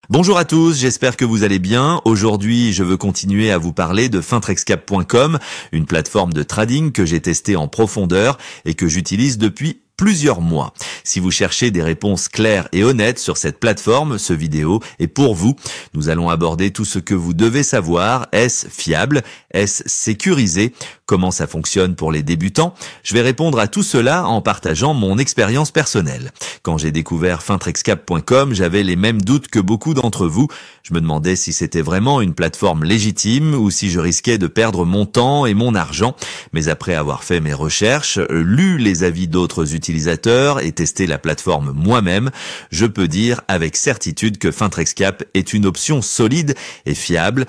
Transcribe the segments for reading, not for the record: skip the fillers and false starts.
Bonjour à tous, j'espère que vous allez bien. Aujourd'hui, je veux continuer à vous parler de fintrexcap.com, une plateforme de trading que j'ai testée en profondeur et que j'utilise depuis plusieurs mois. Si vous cherchez des réponses claires et honnêtes sur cette plateforme, ce vidéo est pour vous. Nous allons aborder tout ce que vous devez savoir. Est-ce fiable? Est-ce sécurisé? Comment ça fonctionne pour les débutants? Je vais répondre à tout cela en partageant mon expérience personnelle. Quand j'ai découvert fintrexcap.com, j'avais les mêmes doutes que beaucoup d'entre vous. Je me demandais si c'était vraiment une plateforme légitime ou si je risquais de perdre mon temps et mon argent. Mais après avoir fait mes recherches, lu les avis d'autres utilisateurs et testé la plateforme moi-même, je peux dire avec certitude que Fintrexcap est une option solide et fiable.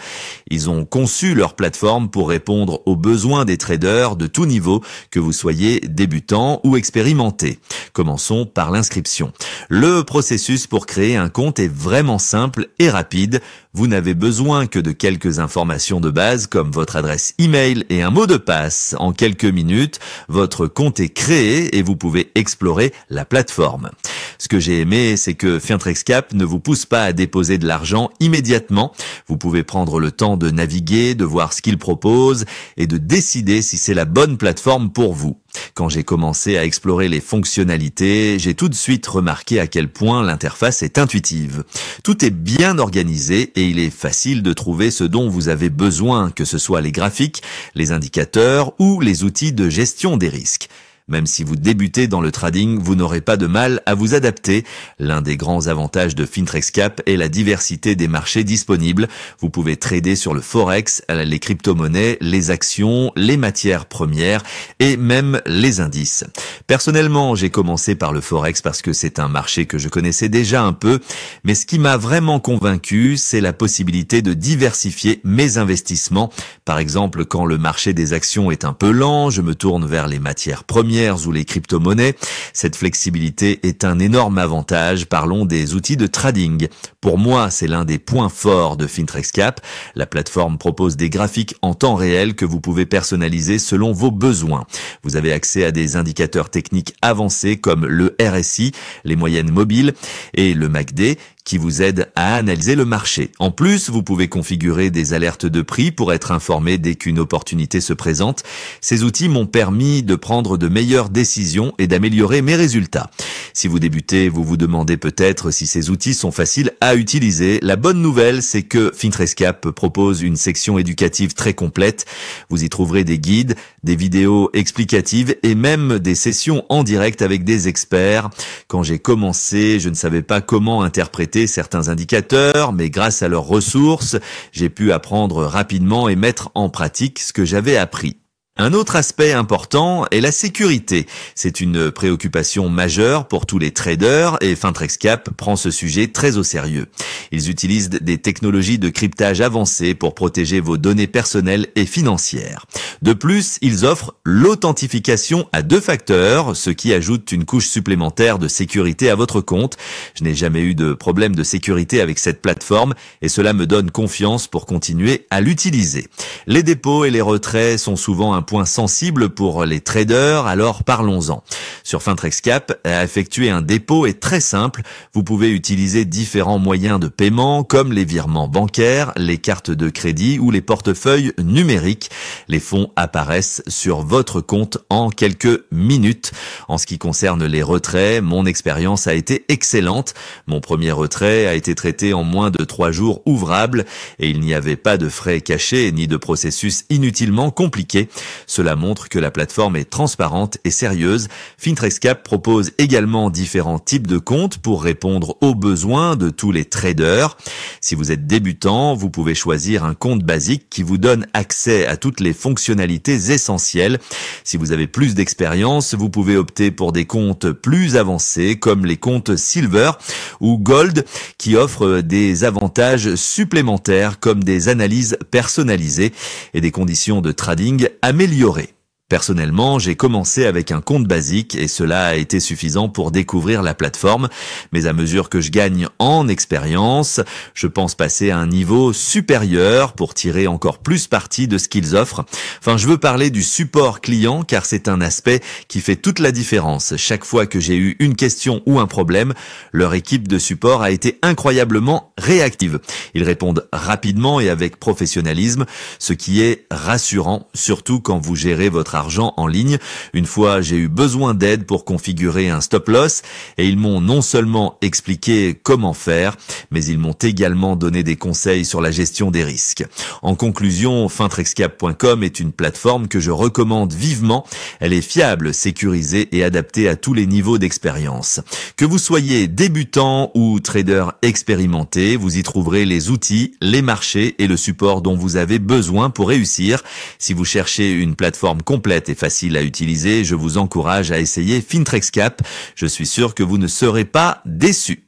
Ils ont conçu leur plateforme pour répondre aux besoins des traders de tout niveau, que vous soyez débutant ou expérimenté. Commençons par l'inscription. Le processus pour créer un compte est vraiment simple et rapide. Vous n'avez besoin que de quelques informations de base comme votre adresse email et un mot de passe. En quelques minutes, votre compte est créé et vous pouvez explorer la plateforme. Ce que j'ai aimé, c'est que Fintrexcap ne vous pousse pas à déposer de l'argent immédiatement. Vous pouvez prendre le temps de naviguer, de voir ce qu'il propose et de décider si c'est la bonne plateforme pour vous. Quand j'ai commencé à explorer les fonctionnalités, j'ai tout de suite remarqué à quel point l'interface est intuitive. Tout est bien organisé et il est facile de trouver ce dont vous avez besoin, que ce soit les graphiques, les indicateurs ou les outils de gestion des risques. Même si vous débutez dans le trading, vous n'aurez pas de mal à vous adapter. L'un des grands avantages de Fintrexcap est la diversité des marchés disponibles. Vous pouvez trader sur le forex, les crypto-monnaies, les actions, les matières premières et même les indices. Personnellement, j'ai commencé par le forex parce que c'est un marché que je connaissais déjà un peu, mais ce qui m'a vraiment convaincu, c'est la possibilité de diversifier mes investissements. Par exemple, quand le marché des actions est un peu lent, je me tourne vers les matières premières ou les crypto-monnaies. Cette flexibilité est un énorme avantage. Parlons des outils de trading. Pour moi, c'est l'un des points forts de Fintrexcap. La plateforme propose des graphiques en temps réel que vous pouvez personnaliser selon vos besoins. Vous avez accès à des indicateurs techniques avancés comme le RSI, les moyennes mobiles et le MACD, qui vous aide à analyser le marché. En plus, vous pouvez configurer des alertes de prix pour être informé dès qu'une opportunité se présente. Ces outils m'ont permis de prendre de meilleures décisions et d'améliorer mes résultats. Si vous débutez, vous vous demandez peut-être si ces outils sont faciles à utiliser. La bonne nouvelle, c'est que Fintrexcap propose une section éducative très complète. Vous y trouverez des guides, des vidéos explicatives et même des sessions en direct avec des experts. Quand j'ai commencé, je ne savais pas comment interpréter certains indicateurs, mais grâce à leurs ressources, j'ai pu apprendre rapidement et mettre en pratique ce que j'avais appris. Un autre aspect important est la sécurité. C'est une préoccupation majeure pour tous les traders et Fintrexcap prend ce sujet très au sérieux. Ils utilisent des technologies de cryptage avancées pour protéger vos données personnelles et financières. De plus, ils offrent l'authentification à 2 facteurs, ce qui ajoute une couche supplémentaire de sécurité à votre compte. Je n'ai jamais eu de problème de sécurité avec cette plateforme et cela me donne confiance pour continuer à l'utiliser. Les dépôts et les retraits sont souvent un point sensible pour les traders, alors parlons-en. Sur Fintrexcap, effectuer un dépôt est très simple. Vous pouvez utiliser différents moyens de paiement comme les virements bancaires, les cartes de crédit ou les portefeuilles numériques. Les fonds apparaissent sur votre compte en quelques minutes. En ce qui concerne les retraits, mon expérience a été excellente. Mon premier retrait a été traité en moins de 3 jours ouvrables et il n'y avait pas de frais cachés ni de processus inutilement compliqué. Cela montre que la plateforme est transparente et sérieuse. Fintrexcap propose également différents types de comptes pour répondre aux besoins de tous les traders. Si vous êtes débutant, vous pouvez choisir un compte basique qui vous donne accès à toutes les fonctionnalités essentielles. Si vous avez plus d'expérience, vous pouvez opter pour des comptes plus avancés comme les comptes Silver ou Gold qui offrent des avantages supplémentaires comme des analyses personnalisées et des conditions de trading améliorées. Personnellement, j'ai commencé avec un compte basique et cela a été suffisant pour découvrir la plateforme. Mais à mesure que je gagne en expérience, je pense passer à un niveau supérieur pour tirer encore plus parti de ce qu'ils offrent. Enfin, je veux parler du support client car c'est un aspect qui fait toute la différence. Chaque fois que j'ai eu une question ou un problème, leur équipe de support a été incroyablement réactive. Ils répondent rapidement et avec professionnalisme, ce qui est rassurant, surtout quand vous gérez votre argent en ligne. Une fois, j'ai eu besoin d'aide pour configurer un stop loss et ils m'ont non seulement expliqué comment faire, mais ils m'ont également donné des conseils sur la gestion des risques. En conclusion, fintrexcap.com est une plateforme que je recommande vivement. Elle est fiable, sécurisée et adaptée à tous les niveaux d'expérience. Que vous soyez débutant ou trader expérimenté, vous y trouverez les outils, les marchés et le support dont vous avez besoin pour réussir. Si vous cherchez une plateforme complète et facile à utiliser, je vous encourage à essayer FinTrexCap. Je suis sûr que vous ne serez pas déçus.